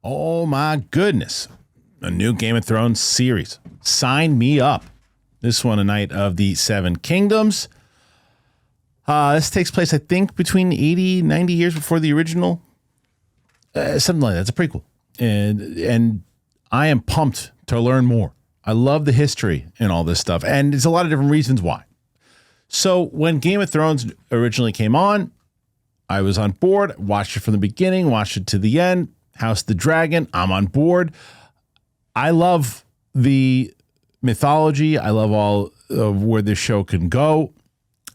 Oh my goodness. A new Game of Thrones series. Sign me up. This one, a night of the Seven Kingdoms. This takes place, I think, between 80, 90 years before the original. Something like that. It's a prequel. And I am pumped to learn more. I love the history and all this stuff. And there's a lot of different reasons why. So when Game of Thrones originally came on, I was on board, watched it from the beginning, watched it to the end. House of the Dragon, I'm on board. I love the mythology. I love all of where this show can go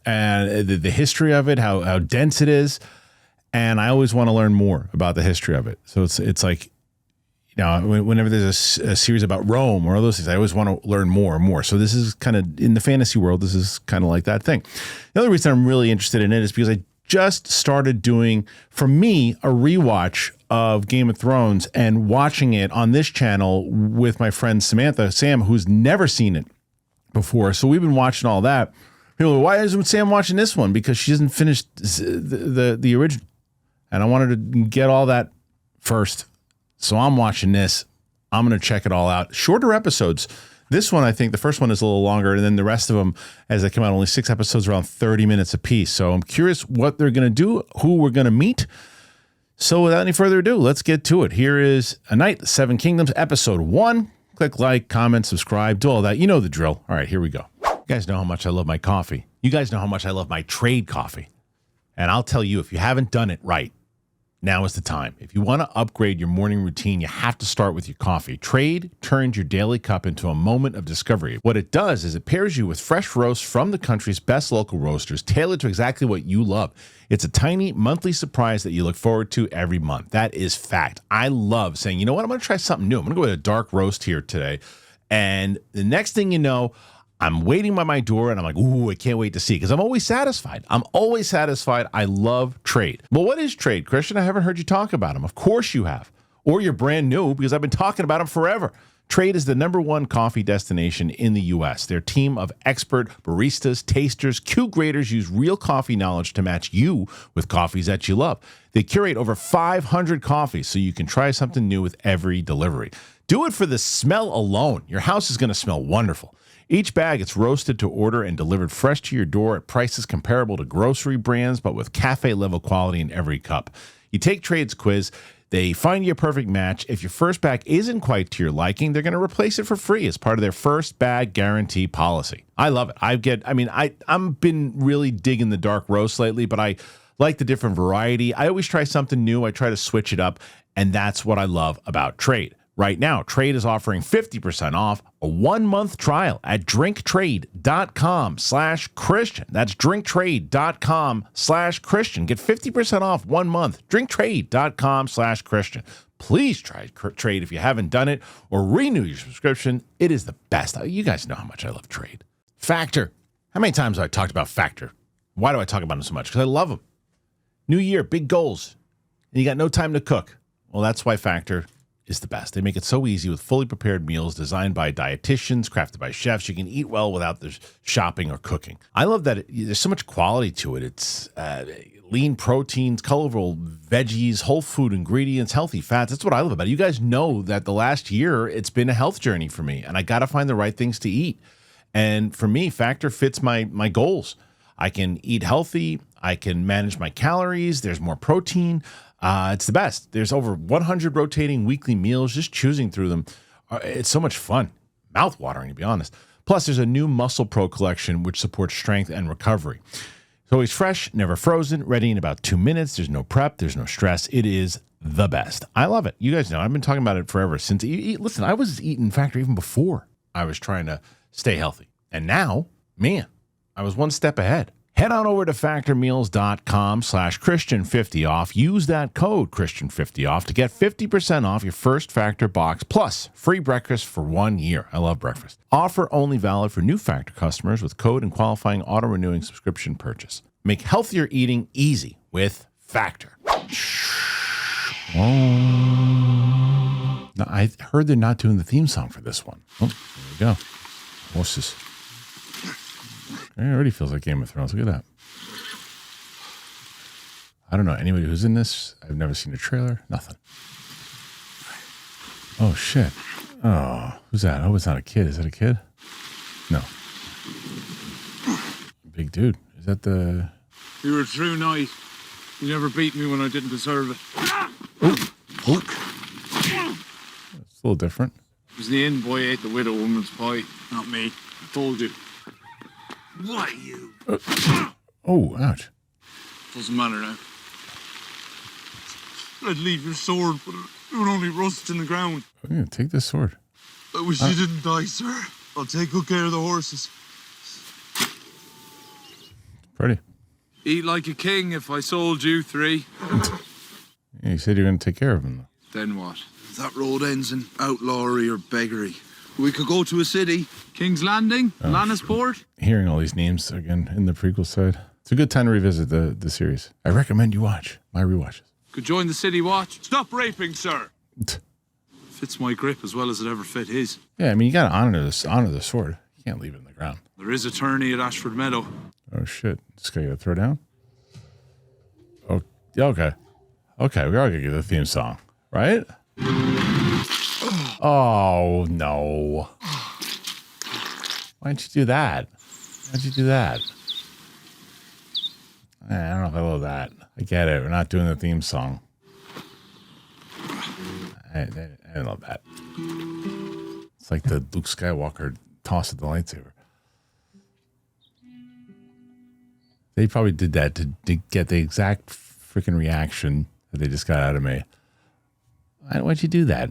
and the history of it, how dense it is. And I always want to learn more about the history of it. So it's like, you know, whenever there's a series about Rome or all those things, I always want to learn more and more. So this is kind of, in the fantasy world, this is kind of like that thing. The other reason I'm really interested in it is because I just started doing, for me, a rewatch of Game of Thrones and watching it on this channel with my friend Sam, who's never seen it before. So we've been watching all that. People go, why isn't Sam watching this one? Because she hasn't finished the original. And I wanted to get all that first. So I'm watching this. I'm going to check it all out. Shorter episodes. This one, I think the first one is a little longer, and then the rest of them, as they come out, only 6 episodes, around 30 minutes apiece. So I'm curious what they're going to do, who we're going to meet. So without any further ado, let's get to it. Here is A Night, the Seven Kingdoms, episode 1. Click like, comment, subscribe, do all that. You know the drill. All right, here we go. You guys know how much I love my coffee. You guys know how much I love my trade coffee. And I'll tell you, if you haven't done it right, now is the time. If you want to upgrade your morning routine, you have to start with your coffee. Trade turns your daily cup into a moment of discovery. What it does is it pairs you with fresh roasts from the country's best local roasters, tailored to exactly what you love. It's a tiny monthly surprise that you look forward to every month. That is fact. I love saying, you know what, I'm going to try something new. I'm going to go with a dark roast here today. And the next thing you know, I'm waiting by my door and I'm like, ooh, I can't wait to see, because I'm always satisfied. I love Trade. Well, what is Trade, Kristian? I haven't heard you talk about them. Of course you have. Or you're brand new, because I've been talking about them forever. Trade is the #1 coffee destination in the U.S. Their team of expert baristas, tasters, Q-graders use real coffee knowledge to match you with coffees that you love. They curate over 500 coffees so you can try something new with every delivery. Do it for the smell alone. Your house is going to smell wonderful. Each bag is roasted to order and delivered fresh to your door at prices comparable to grocery brands, but with cafe-level quality in every cup. You take Trade's quiz. They find you a perfect match. If your first bag isn't quite to your liking, they're going to replace it for free as part of their first bag guarantee policy. I love it. I've been really digging the dark roast lately, but I like the different variety. I always try something new. I try to switch it up, and that's what I love about Trade. Right now, Trade is offering 50% off a 1-month trial at drinktrade.com/Kristian. That's drinktrade.com/Kristian. Get 50% off 1 month. Drinktrade.com/Kristian. Please try Trade if you haven't done it, or renew your subscription. It is the best. You guys know how much I love Trade. Factor. How many times have I talked about Factor? Why do I talk about them so much? Because I love them. New year, big goals. And you got no time to cook. Well, that's why Factor is the best. They make it so easy with fully prepared meals designed by dietitians, crafted by chefs. You can eat well without the shopping or cooking. I love that there's so much quality to it. It's lean proteins, colorful veggies, whole food ingredients, healthy fats. That's what I love about it. You guys know that the last year, it's been a health journey for me, and I got to find the right things to eat. And for me, Factor fits my goals. I can eat healthy. I can manage my calories. There's more protein. It's the best. There's over 100 rotating weekly meals. Just choosing through them, it's so much fun. Mouth-watering, to be honest. Plus, there's a new Muscle Pro collection, which supports strength and recovery. It's always fresh, never frozen, ready in about 2 minutes. There's no prep. There's no stress. It is the best. I love it. You guys know, I've been talking about it forever. Listen, I was eating Factor even before I was trying to stay healthy. And now, man, I was one step ahead. Head on over to factormeals.com/Kristian50 off. Use that code Kristian50 off to get 50% off your first Factor box, plus free breakfast for 1 year. I love breakfast. Offer only valid for new Factor customers with code and qualifying auto-renewing subscription purchase. Make healthier eating easy with Factor. Now, I heard they're not doing the theme song for this one. Oh, there we go. Horses. It already feels like Game of Thrones. Look at that. I don't know anybody who's in this. I've never seen a trailer. Nothing. Oh, shit. Oh, who's that? Oh, it's not a kid. Is that a kid? No. Big dude. Is that the... You were a true knight. You never beat me when I didn't deserve it. Oh. It's a little different. It was the inn boy ate the widow woman's pie, not me. I told you. Why you? Oh, ouch. Doesn't matter now. I'd leave your sword, but it would only rust in the ground. Yeah, take this sword. I wish you didn't die, sir. I'll take good care of the horses. Pretty. Eat like a king if I sold you 3. Yeah, you said you're going to take care of him, though. Then what? That road ends in outlawry or beggary. We could go to a city. King's Landing? Lannisport? Hearing all these names again in the prequel side. It's a good time to revisit the series. I recommend you watch my rewatches. Could join the city watch. Stop raping, sir. Fits my grip as well as it ever fit his. Yeah, I mean, you got to honor the sword. You can't leave it in the ground. There is a tourney at Ashford Meadow. Oh, shit. Just got to throw down? Oh, okay. Okay, we are going to get the theme song, right? Oh, no. Why'd you do that? Why'd you do that? I don't know if I love that. I get it. We're not doing the theme song. I didn't love that. It's like the Luke Skywalker toss of the lightsaber. They probably did that to get the exact freaking reaction that they just got out of me. Why'd you do that?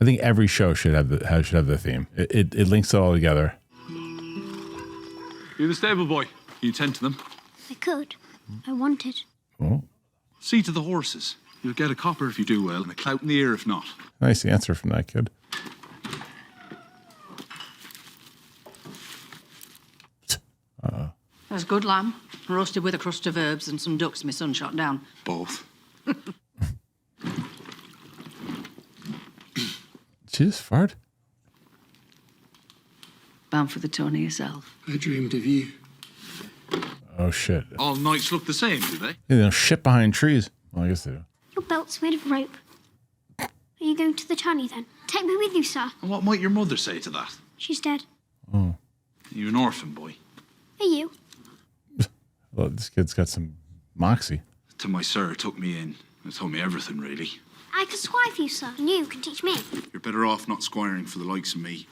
I think every show should have the theme. It links it all together. You the stable boy. You tend to them. I could. I wanted. Oh, See to the horses. You'll get a copper if you do well, and a clout in the ear if not. nice answer from that kid. There's good lamb, roasted with a crust of herbs and some ducks my son shot down. Both. She just fart? Bound for the tourney yourself. I dreamed of you. Oh, shit. All knights look the same, do they? They don't shit behind trees. Well, I guess they do. Your belt's made of rope. Are you going to the tourney then? Take me with you, sir. And what might your mother say to that? She's dead. Oh. You're an orphan boy. Are you? Well, this kid's got some moxie. To my sir took me in. It told me everything, really. I can squire for you, sir, and you can teach me. You're better off not squiring for the likes of me.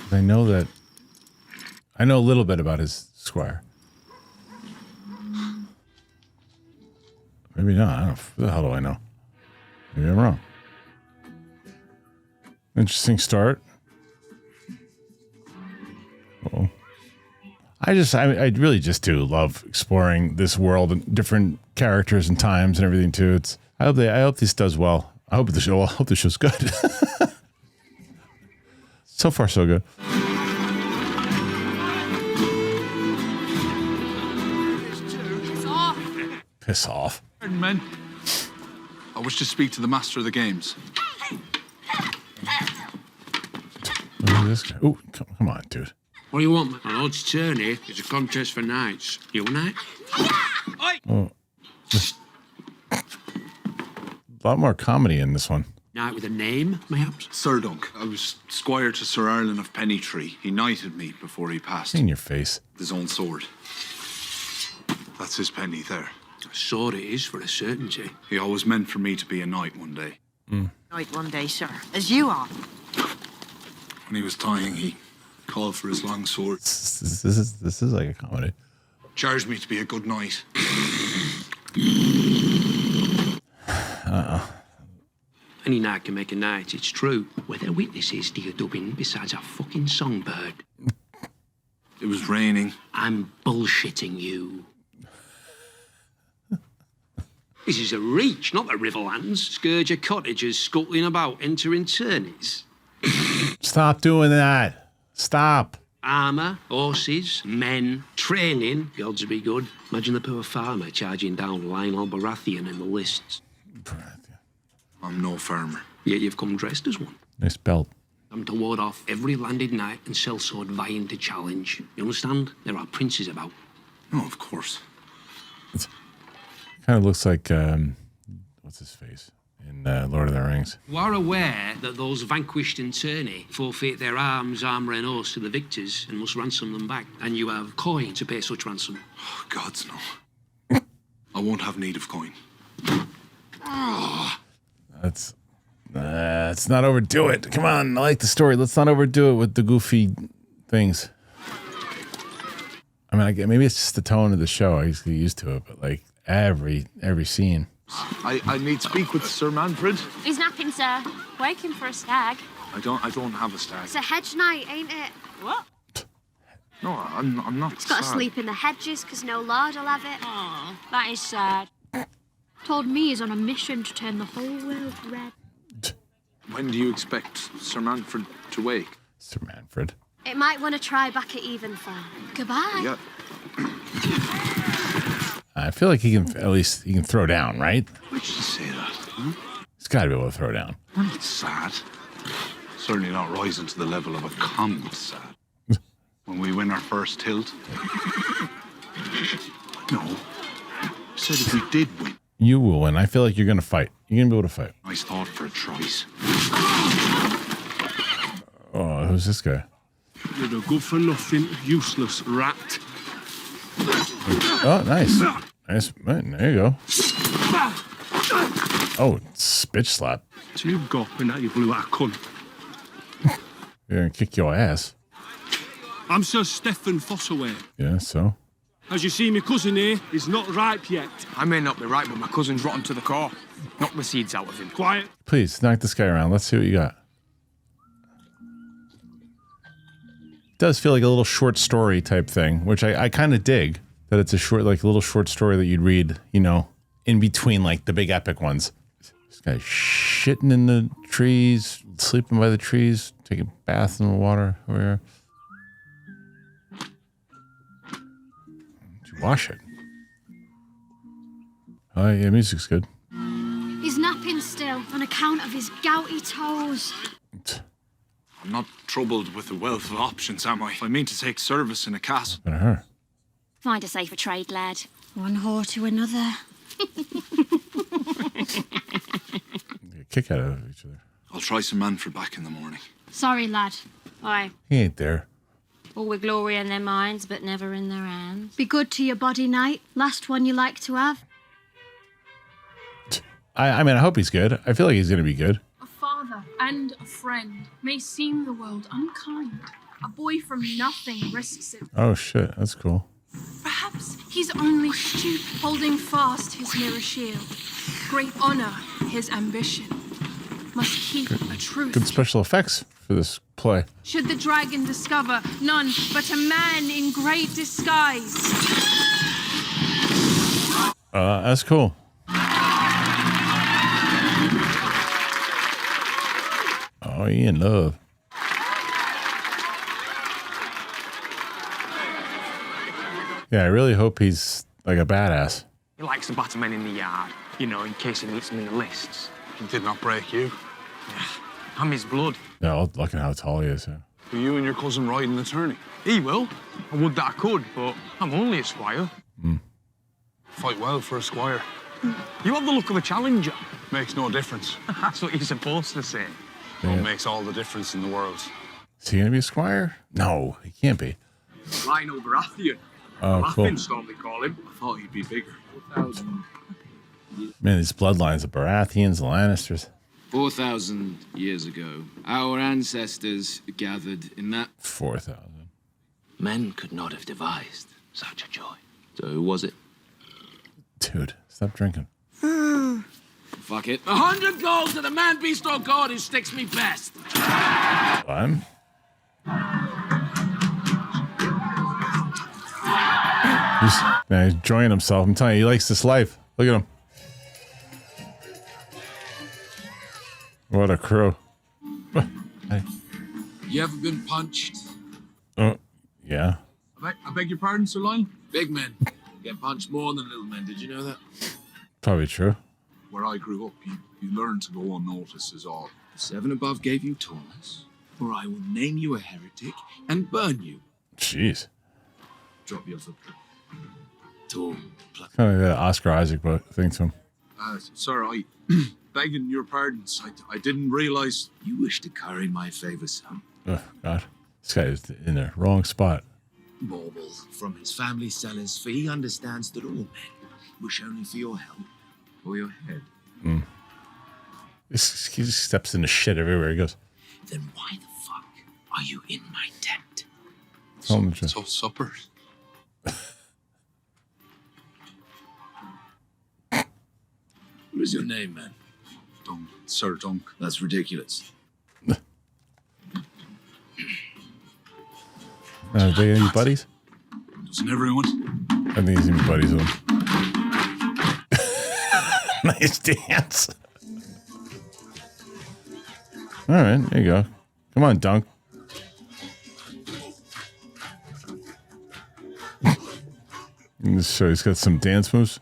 I know that. I know a little bit about his squire. Maybe not. I don't know. What the hell do I know? Maybe I'm wrong. Interesting start. Oh. I really just do love exploring this world and different characters and times and everything too. I hope this does well. I hope the show's good. So far, so good. Piss off. Pardon, men. I wish to speak to the master of the games. Look at this guy. Ooh, come on, dude. What do you want, my lord's tourney is a contest for knights. You a knight? Oh. A lot more comedy in this one. Knight with a name, perhaps? Ser Duncan. I was squire to Sir Arlen of Pennytree. He knighted me before he passed. In your face. His own sword. That's his penny there. A sword it is for a certainty. He always meant for me to be a knight one day. Knight one day, sir, as you are. When he was dying, he called for his long sword. This is like a comedy. Charged me to be a good knight. Any knight can make a knight, it's true. Were there witnesses to your dubbing besides a fucking songbird? It was raining. I'm bullshitting you. This is a reach, not the Riverlands. Scourge of cottagers scuttling about, entering tourneys. Stop doing that. Stop. Armour, horses, men, training. The odds would be good. Imagine the poor farmer charging down Lionel Baratheon in the lists. I'm no farmer. Yet you've come dressed as one. Nice belt. I'm to ward off every landed knight and sellsword vying to challenge. You understand? There are princes about. Oh, of course. Kind of looks like what's his face in Lord of the Rings. You are aware that those vanquished in tourney forfeit their arms, armour and horse to the victors and must ransom them back. And you have coin to pay such ransom. Oh, gods, no. I won't have need of coin. Let's not overdo it. Come on, I like the story. Let's not overdo it with the goofy things. I mean, maybe it's just the tone of the show. I used to get used to it, but like every scene. I need to speak with Sir Manfred. He's napping, sir. Wake him for a stag. I don't have a stag. It's a hedge night, ain't it? What? No, I'm not. He's got to sad. sleep in the hedges because no lord will have it. Aw, that is sad. Told me he's on a mission to turn the whole world red. When do you expect Sir Manfred to wake? Sir Manfred. It might want to try back at Evenfell. Goodbye. Yeah. I feel like he can throw down, right? Why'd you say that? Huh? He's got to be able to throw down. We're not sad. Certainly not rising to the level of a common sad. When we win our first tilt. No. I said if we did win. You will win. I feel like you're going to fight. You're going to be able to fight. Nice thought for a choice. Oh, who's this guy? You're a good-for-nothing, useless rat. Oh, nice. Nice. There you go. Oh, bitch slap. So you gop and that you blew out a cunt. You're going to kick your ass. I'm Sir Stephen Fossaway. Yeah, so? As you see, my cousin here is not ripe yet. I may not be right, but my cousin's rotten to the core. Knock the seeds out of him. Quiet. Please, knock this guy around. Let's see what you got. It does feel like a little short story type thing, which I kind of dig. That it's a little short story that you'd read, in between like the big epic ones. This guy's shitting in the trees, sleeping by the trees, taking baths in the water over here. Wash it. Oh, yeah, music's good. He's napping still on account of his gouty toes. I'm not troubled with the wealth of options, am I? If I mean to take service in a castle. Better her. Find a safer trade, lad. One whore to another. Get a kick out of each other. I'll try Sir Manfred back in the morning. Sorry, lad. Aye. He ain't there. All with glory in their minds, but never in their hands. Be good to your body, knight. Last one you like to have. I mean, I hope he's good. I feel like he's going to be good. A father and a friend may seem the world unkind. A boy from nothing risks it. Oh, shit. That's cool. Perhaps he's only stoop, holding fast his mirror shield. Great honor, his ambition. Must keep a truth. Good special effects for this play. Should the dragon discover none but a man in great disguise. That's cool. Oh, he in love. Yeah, I really hope he's like a badass. He likes to batter men in the yard, in case he meets them in the lists. He did not break you. I'm his blood. Yeah, look at how tall he is. Yeah. Will you and your cousin ride an attorney? He will. I would that I could, but I'm only a squire. Fight well for a squire. You have the look of a challenger. Makes no difference. That's what you're supposed to say. It makes all the difference in the world. Is he going to be a squire? No, he can't be. Lionel Baratheon. Oh, cool. Storm, they call him. I thought he'd be bigger. Man, these bloodlines, the Baratheons, the Lannisters. 4,000 years ago, our ancestors gathered in that... 4,000. Men could not have devised such a joy. So who was it? Dude, stop drinking. Fuck it. 100 gold to the man, beast, or god who sticks me best. Fun. He's enjoying himself. I'm telling you, he likes this life. Look at him. What a crew. Hey. You ever been punched? Oh, yeah. I beg your pardon, Sir Lion? Big men get punched more than little men. Did you know that? Probably true. Where I grew up, you learn to go unnoticed is all. The 7 above gave you tallness, or I will name you a heretic and burn you. Jeez. Drop yours up. Tall. Kind of like that Oscar Isaac thing to him. Sir, I begging your pardons. I didn't realize. You wish to curry my favour, son. Oh, God. This guy is in the wrong spot. Bauble, from his family seller's fee, understands that all men wish only for your help or your head. He just steps into shit everywhere he goes. Then why the fuck are you in my tent? So supper. What is your name, man? Ser Duncan. That's ridiculous. Are they any buddies? Doesn't everyone? I think he's any buddies with him. Nice dance. All right, there you go. Come on, Dunk. So he's got some dance moves,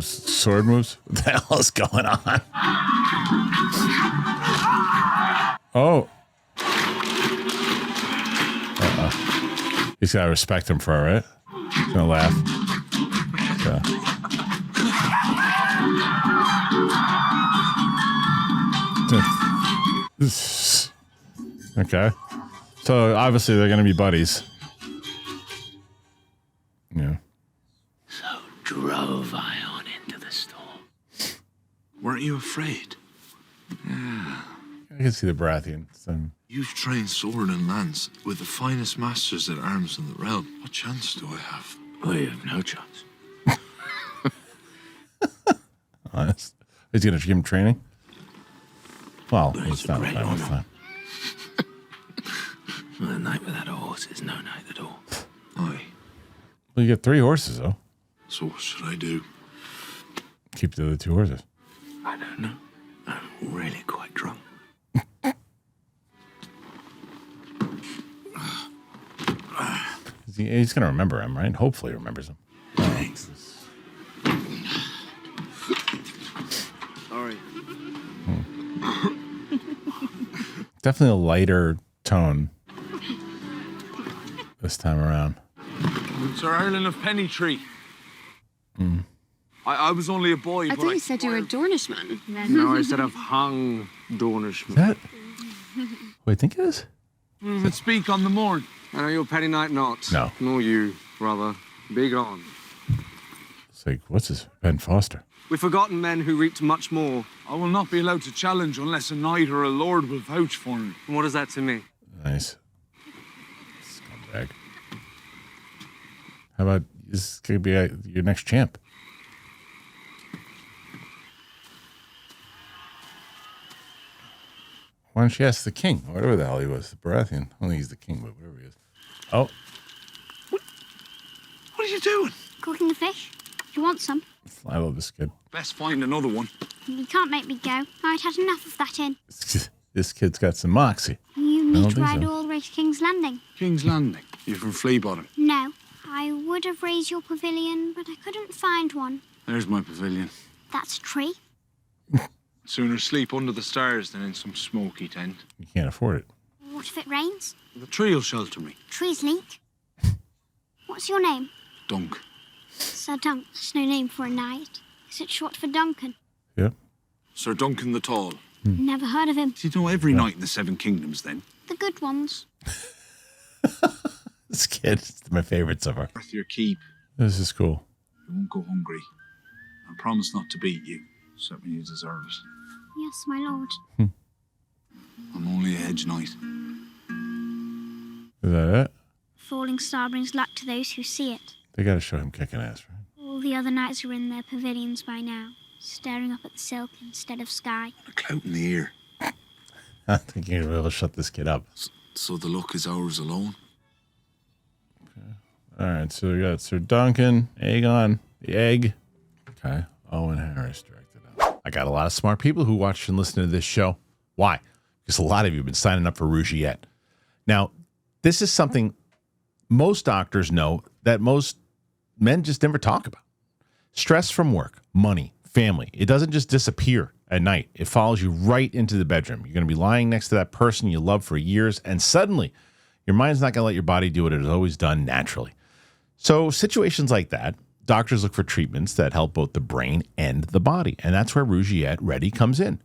sword moves. What the hell is going on? Oh. He's got to respect him for it, right? He's going to laugh. Okay. So obviously they're going to be buddies. Yeah. So drove I on into the storm. Weren't you afraid? I can see the Baratheon. You've trained sword and lance with the finest masters at arms in the realm. What chance do I have? Well, you have no chance. Honest. He's going to give him training? Well, It's it's a not great that much honor. time. Well, a night without a horse is no night at all. Aye. Well, you get 3 horses, though. So what should I do? Keep the other 2 horses. I don't know. I'm really quite drunk. He's going to remember him, right? Hopefully he remembers him. Thanks. Sorry. Definitely a lighter tone this time around. Sir Ireland of Pennytree. I was only a boy. I thought you said you were a Dornishman. No, instead of hung Dornishman. Is that? Wait, I think it is? We would speak on the morn. I know your petty knight not. No. Nor you, brother. Be gone. It's like, what's this? Ben Foster. We've forgotten men who reaped much more. I will not be allowed to challenge unless a knight or a lord will vouch for me. And what is that to me? Nice. Scumbag. How about this could be your next champ? Why don't you ask the king? Whatever the hell he was. The Baratheon. I don't think he's the king, but whatever he is. Oh. What are you doing? Cooking the fish. You want some? I love this kid. Best find another one. You can't make me go. I'd had enough of that inn. This kid's got some moxie. You don't need to think ride so. all the way to King's Landing. King's Landing. You're from Fleabottom. No. I would have raised your pavilion, but I couldn't find one. There's my pavilion. That's a tree. Sooner sleep under the stars than in some smoky tent. You can't afford it. What if it rains? The tree will shelter me. Trees leak. What's your name? Dunk. Ser Dunk. That's no name for a knight. Is it short for Duncan? Yep. Ser Duncan the Tall. Never heard of him. Do you know every knight in the 7 Kingdoms then? The good ones. This kid is my favorite so far. Worth your keep. This is cool. You won't go hungry. I promise not to beat you, except when you deserve it. Yes, my lord. I'm only a hedge knight. Is that it? Falling star brings luck to those who see it. They got to show him kicking ass, right? All the other knights are in their pavilions by now, staring up at the silk instead of sky. A clout in the ear. I think you're going to be able to shut this kid up. So the luck is ours alone? All right, so we got Ser Duncan, Aegon, the Egg. Okay, Owen Harris directed out. I got a lot of smart people who watch and listen to this show. Why? Because a lot of you have been signing up for Rougiette. Now, this is something most doctors know that most men just never talk about. Stress from work, money, family. It doesn't just disappear at night. It follows you right into the bedroom. You're going to be lying next to that person you love for years, and suddenly your mind's not going to let your body do what it has always done naturally. So situations like that doctors look for treatments that help both the brain and the body, and that's where Rougiette Ready comes in.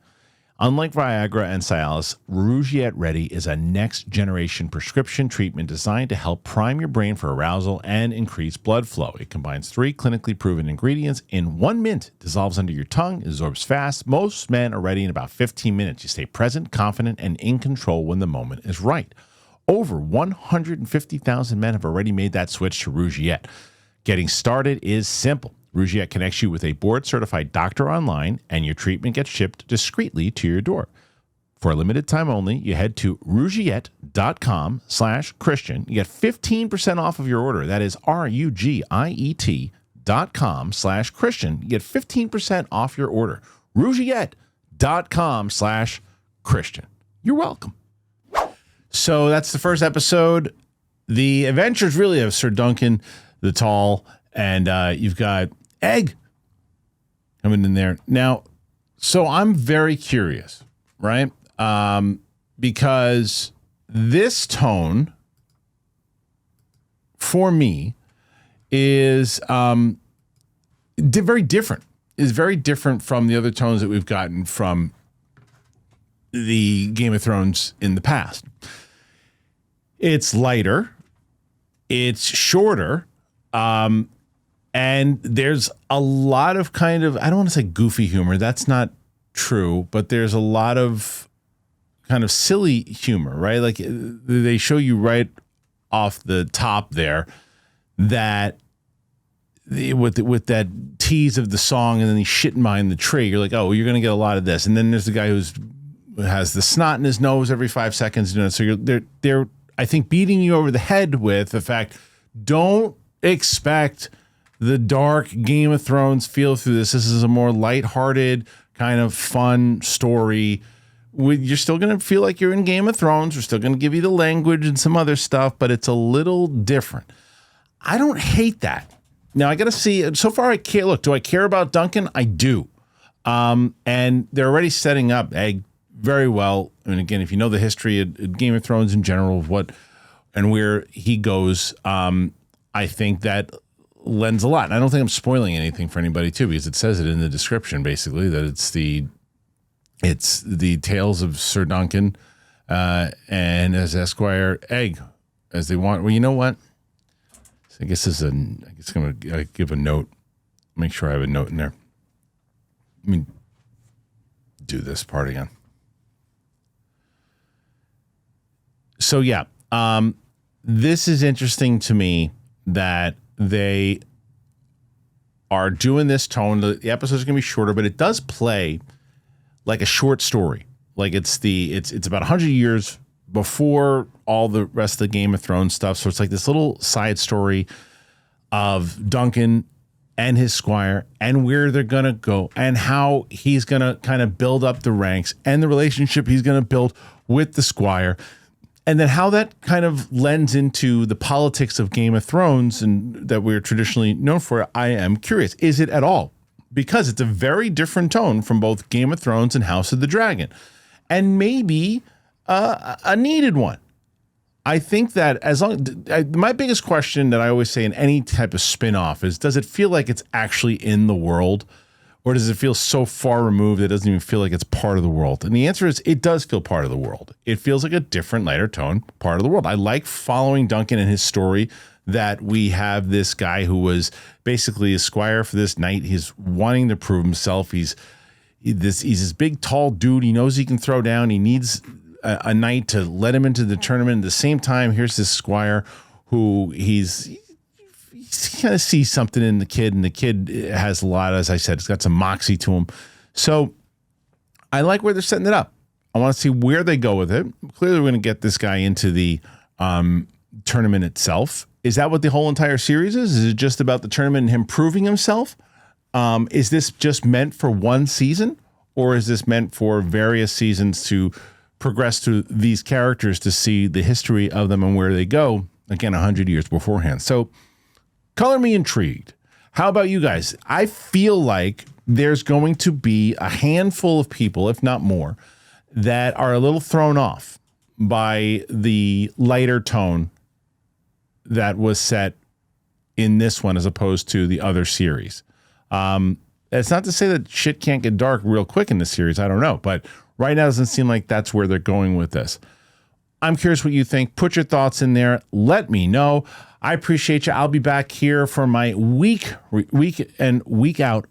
Unlike Viagra and Cialis, Rougiette Ready is a next-generation prescription treatment designed to help prime your brain for arousal and increase blood flow. It combines 3 clinically proven ingredients in 1 mint, dissolves under your tongue, absorbs fast. Most men are ready in about 15 minutes. You stay present, confident, and in control when the moment is right. Over 150,000 men have already made that switch to Rougiette. Getting started is simple. Rougiette connects you with a board-certified doctor online, and your treatment gets shipped discreetly to your door. For a limited time only, you head to rougiette.com/Christian. You get 15% off of your order. That is RUGIET.com/Christian. You get 15% off your order. Rougiette.com/Christian. You're welcome. So that's the first episode. The adventures really of Ser Duncan the Tall, and you've got Egg coming in there. Now, so I'm very curious, right? Because this tone, for me, is very different. Is very different from the other tones that we've gotten from the Game of Thrones in the past. It's lighter. It's shorter. And there's a lot of kind of, I don't want to say goofy humor. That's not true, but there's a lot of kind of silly humor, right? Like they show you right off the top there that with that tease of the song and then he's shitting behind the tree. You're like, oh, you're going to get a lot of this. And then there's the guy who has the snot in his nose every 5 seconds. So they're, I think, beating you over the head with the fact, don't expect the dark Game of Thrones feel through this. This is a more lighthearted, kind of fun story. You're still going to feel like you're in Game of Thrones. We're still going to give you the language and some other stuff, but it's a little different. I don't hate that. Now, I got to see. So far, I care. Look, do I care about Duncan? I do. And they're already setting up Egg very well. And again, if you know the history of Game of Thrones in general, of what and where he goes, I think that lends a lot. And I don't think I'm spoiling anything for anybody too, because it says it in the description basically that it's the tales of Ser Duncan and as Esquire Egg as they want. Well, you know what? I guess I'm going to give a note. Make sure I have a note in there. Let me do this part again. So yeah, this is interesting to me that they are doing this tone. The episodes are going to be shorter, but it does play like a short story. Like it's about 100 years before all the rest of the Game of Thrones stuff. So it's like this little side story of Duncan and his squire and where they're going to go and how he's going to kind of build up the ranks and the relationship he's going to build with the squire. And then how that kind of lends into the politics of Game of Thrones and that we're traditionally known for, I am curious. Is it at all? Because it's a very different tone from both Game of Thrones and House of the Dragon. And maybe a needed one. I think that my biggest question that I always say in any type of spin-off is, does it feel like it's actually in the world? Or does it feel so far removed that it doesn't even feel like it's part of the world? And the answer is it does feel part of the world. It feels like a different, lighter tone part of the world. I like following Duncan and his story, that we have this guy who was basically a squire for this knight. He's wanting to prove himself. He's this big, tall dude. He knows he can throw down. He needs a knight to let him into the tournament. At the same time, here's this squire who he kind of sees something in the kid, and the kid has a lot, as I said, it's got some moxie to him. So I like where they're setting it up. I want to see where they go with it. Clearly, we're going to get this guy into the tournament itself. Is that what the whole entire series is? Is it just about the tournament and him proving himself? Is this just meant for one season, or is this meant for various seasons to progress through these characters to see the history of them and where they go, again, 100 years beforehand? So color me intrigued. How about you guys? I feel like there's going to be a handful of people, if not more, that are a little thrown off by the lighter tone that was set in this one as opposed to the other series. It's not to say that shit can't get dark real quick in this series. I don't know. But right now it doesn't seem like that's where they're going with this. I'm curious what you think. Put your thoughts in there. Let me know. I appreciate you. I'll be back here for my week and week out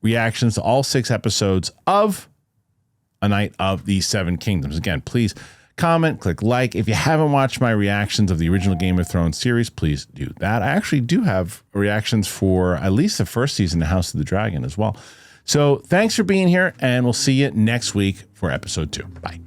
reactions to all 6 episodes of A Night of the Seven Kingdoms. Again, please comment, click like. If you haven't watched my reactions of the original Game of Thrones series, please do that. I actually do have reactions for at least the first season of House of the Dragon as well. So thanks for being here, and we'll see you next week for episode 2. Bye.